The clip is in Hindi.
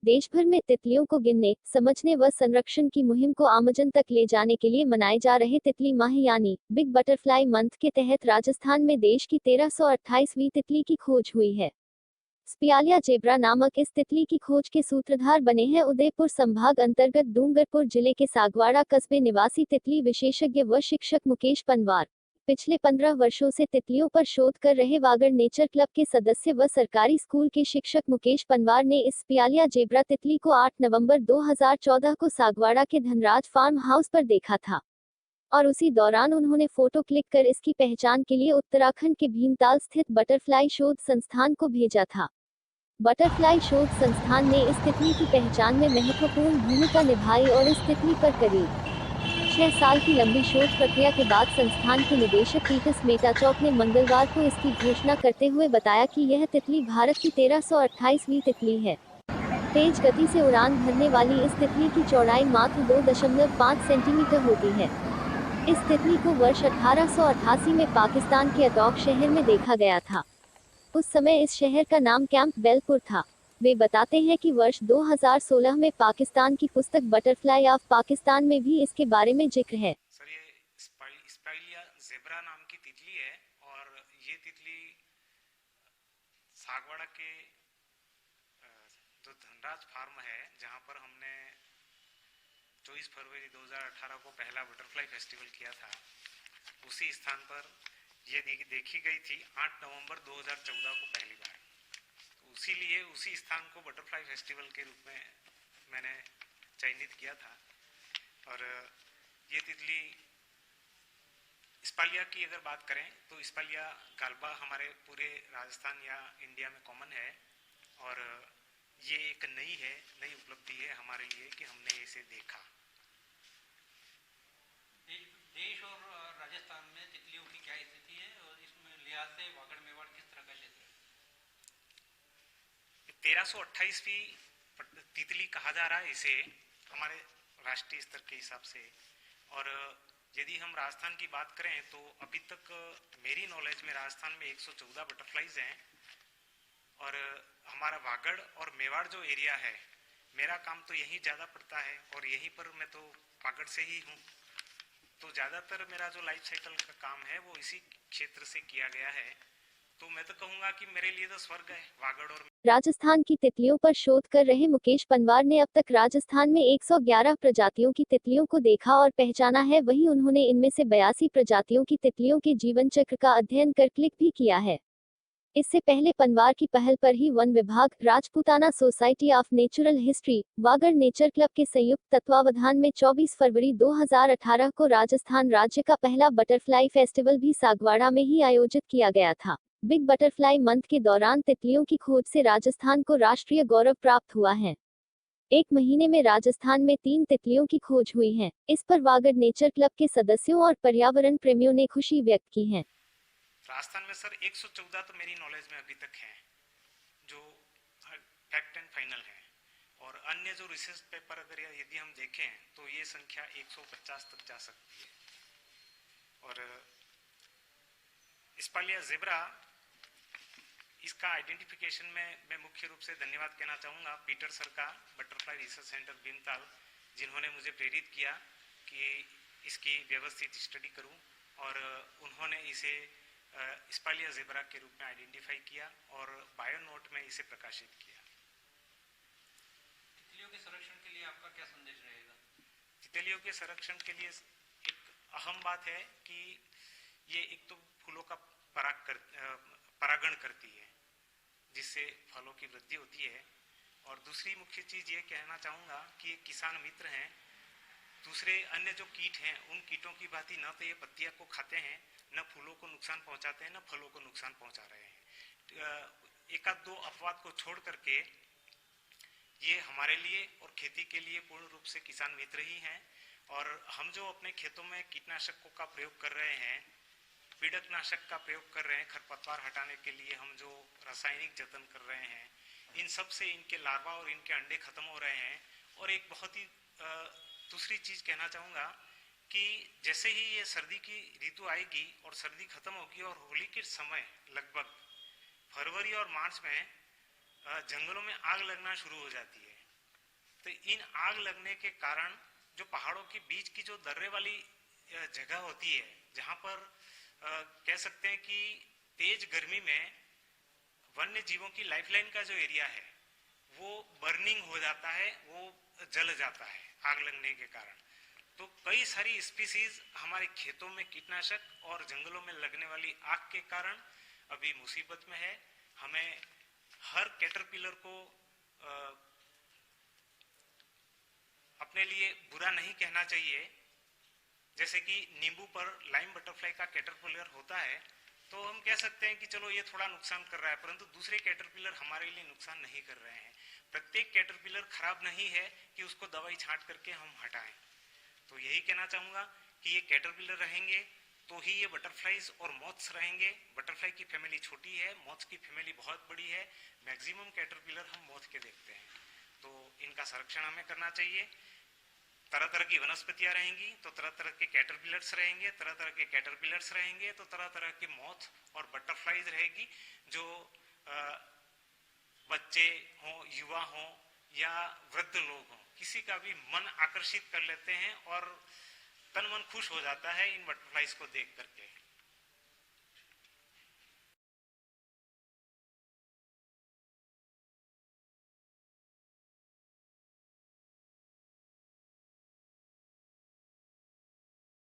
देश भर में तितलियों को गिनने, समझने व संरक्षण की मुहिम को आमजन तक ले जाने के लिए मनाए जा रहे तितली माह यानी बिग बटरफ्लाई मंथ के तहत राजस्थान में देश की 1328वीं तितली की खोज हुई है। स्पियालिया जेब्रा नामक इस तितली की खोज के सूत्रधार बने हैं उदयपुर संभाग अंतर्गत डूंगरपुर जिले के सागवाड़ा कस्बे निवासी तितली विशेषज्ञ व शिक्षक मुकेश पनवार। पिछले 15 वर्षों से तितलियों पर शोध कर रहे वागड़ नेचर क्लब के सदस्य व सरकारी स्कूल के शिक्षक मुकेश पनवार ने इस स्पियालिया जेब्रा तितली को 8 नवंबर 2014 को सागवाड़ा के धनराज फार्म हाउस पर देखा था और उसी दौरान उन्होंने फोटो क्लिक कर इसकी पहचान के लिए उत्तराखंड के भीमताल स्थित बटरफ्लाई शोध संस्थान को भेजा था। बटरफ्लाई शोध संस्थान ने इस तितली की पहचान में महत्वपूर्ण भूमिका निभाई और इस तितली पर करीब 6 साल की लंबी शोध प्रक्रिया के बाद संस्थान के निदेशक टीटस मेटाचौक ने मंगलवार को इसकी घोषणा करते हुए बताया कि यह तितली भारत की 1328वीं तितली है। तेज गति से उड़ान भरने वाली इस तितली की चौड़ाई मात्र 2.5 सेंटीमीटर होती है। इस तितली को वर्ष 1888 में पाकिस्तान के अटौक शहर में देखा गया था। उस समय इस शहर का नाम कैंप बेलपुर था। वे बताते हैं कि वर्ष 2016 में पाकिस्तान की पुस्तक बटरफ्लाई ऑफ पाकिस्तान में भी इसके बारे में जिक्र है। सर, ये स्पाइलिया जेब्रा नाम की तितली है और ये तितली सागवाड़ा के जो धनराज फार्म है, जहाँ पर हमने 24 फरवरी 2018 को पहला बटरफ्लाई फेस्टिवल किया था, उसी स्थान पर ये देखी गई थी 8 नवंबर 2014 को पहली बार। तो उसीलिए उसी स्थान को बटरफ्लाई फेस्टिवल के रूप में मैंने चयनित किया था। और ये तितली स्पालिया की अगर बात करें तो स्पालिया गाल्बा हमारे पूरे राजस्थान या इंडिया में कॉमन है और ये एक नई उपलब्धि है हमारे लिए कि हमने इसे देखा। देश और राजस्थान में तितलियों की क्या स्थिति है और इसमें लिहाज से वागड़ मेवाड़ किस तरह का क्षेत्र है? 1328वीं तितली कहा जा रहा है इसे हमारे राष्ट्रीय स्तर के हिसाब से। और यदि हम राजस्थान की बात करें तो अभी तक मेरी नॉलेज में राजस्थान में 114 बटरफ्लाईज हैं और हमारा वागड़ और मेवाड़ जो एरिया है, मेरा काम तो यहीं ज़्यादा पड़ता है और यहीं पर मैं तो वागड़ से ही हूँ, तो ज़्यादातर मेरा जो लाइफ साइकिल का काम है वो इसी क्षेत्र से किया गया है। तो मैं तो कहूँगा कि मेरे लिए तो स्वर्ग है वागड़ और। राजस्थान की तितलियों पर शोध कर रहे मुकेश पनवार ने अब तक राजस्थान में 111 प्रजातियों की तितलियों को देखा और पहचाना है। वहीं उन्होंने इनमें से 82 प्रजातियों की तितलियों के जीवन चक्र का अध्ययन कर क्लिक भी किया है। इससे पहले पनवार की पहल पर ही वन विभाग, Rajputana society of natural history, Vagad nature club के संयुक्त तत्वावधान में 24 फरवरी 2018 को राजस्थान राज्य का पहला बटरफ्लाई फेस्टिवल भी सागवाड़ा में ही आयोजित किया गया था। बिग बटरफ्लाई मंथ के दौरान तितलियों की खोज से राजस्थान को राष्ट्रीय गौरव प्राप्त हुआ है। एक महीने में राजस्थान में 3 तितलियों की खोज हुई है। इस पर वागड़ नेचर क्लब के सदस्यों और पर्यावरण प्रेमियों ने खुशी व्यक्त की है। राजस्थान में सर 114 तो मेरी नॉलेज में अभी तक है जो फैक्ट एंड फाइनल है, और अन्य जो रिसर्च पेपर अगर यदि हम देखें तो ये संख्या 150 तक जा सकती है। और स्पालिया जेब्रा, इसका आइडेंटिफिकेशन में मैं मुख्य रूप से धन्यवाद कहना चाहूँगा पीटर सर का, बटरफ्लाई रिसर्च सेंटर भीमताल, जिन्होंने मुझे प्रेरित किया कि इसकी व्यवस्थित स्टडी करूँ और उन्होंने इसे स्पालिया जेब्रा के रूप में आइडेंटिफाई किया और बायोनोट में इसे प्रकाशित किया। तितलियों के संरक्षण के लिए आपका क्या संदेश रहेगा? तितलियों के संरक्षण के लिए एक अहम बात है कि ये एक तो फूलों का परागण करती है जिससे फलों की वृद्धि होती है, और दूसरी मुख्य चीज ये कहना चाहूँगा कि ये किसान मित्र हैं। दूसरे अन्य जो कीट हैं उन कीटों की भांति न तो ये पत्तियां को खाते हैं, न फूलों को नुकसान पहुंचाते हैं, न फलों को नुकसान पहुंचा रहे हैं। एक आध दो अपवाद को छोड़ करके ये हमारे लिए और खेती के लिए पूर्ण रूप से किसान मित्र ही हैं। और हम जो अपने खेतों में कीटनाशकों का प्रयोग कर रहे हैं, पीड़कनाशक का प्रयोग कर रहे हैं, खरपतवार हटाने के लिए हम जो रासायनिक जतन कर रहे हैं, इन सब से इनके लार्वा और इनके अंडे खत्म हो रहे हैं। और एक बहुत ही दूसरी चीज कहना चाहूँगा कि जैसे ही ये सर्दी की ऋतु आएगी और सर्दी खत्म होगी और होली के समय लगभग फरवरी और मार्च में जंगलों में आग लगना शुरू हो जाती है, तो इन आग लगने के कारण जो पहाड़ों के बीच की जो दर्रे वाली जगह होती है, जहां पर कह सकते हैं कि तेज गर्मी में वन्य जीवों की लाइफलाइन का जो एरिया है वो बर्निंग हो जाता है, वो जल जाता है आग लगने के कारण। तो कई सारी स्पीसीज हमारे खेतों में कीटनाशक और जंगलों में लगने वाली आग के कारण अभी मुसीबत में है। हमें हर कैटरपिलर को अपने लिए बुरा नहीं कहना चाहिए। जैसे कि नींबू पर लाइम बटरफ्लाई का कैटरपिलर होता है तो हम कह सकते हैं कि चलो ये थोड़ा नुकसान कर रहा है, परंतु दूसरे कैटरपिलर हमारे लिए नुकसान नहीं कर रहे हैं। प्रत्येक कैटरपिलर खराब नहीं है कि उसको दवाई छांट करके हम हटाएं। तो यही कहना चाहूंगा कि ये कैटरपिलर रहेंगे तो ही ये बटरफ्लाईज और मॉथ्स रहेंगे। बटरफ्लाई की फैमिली छोटी है, मॉथ्स की फैमिली बहुत बड़ी है। मैक्सिमम कैटरपिलर हम मॉथ के देखते हैं, तो इनका संरक्षण हमें करना चाहिए। तरह तरह की वनस्पतियां रहेंगी तो तरह तरह के कैटरपिलर्स रहेंगे, तरह तरह के कैटरपिलर्स रहेंगे तो तरह तरह के मॉथ और बटरफ्लाईज रहेगी। जो बच्चे हों, युवा हों या वृद्ध लोग हों, किसी का भी मन आकर्षित कर लेते हैं और तन मन खुश हो जाता है इन बटरफ्लाईज को देख करके।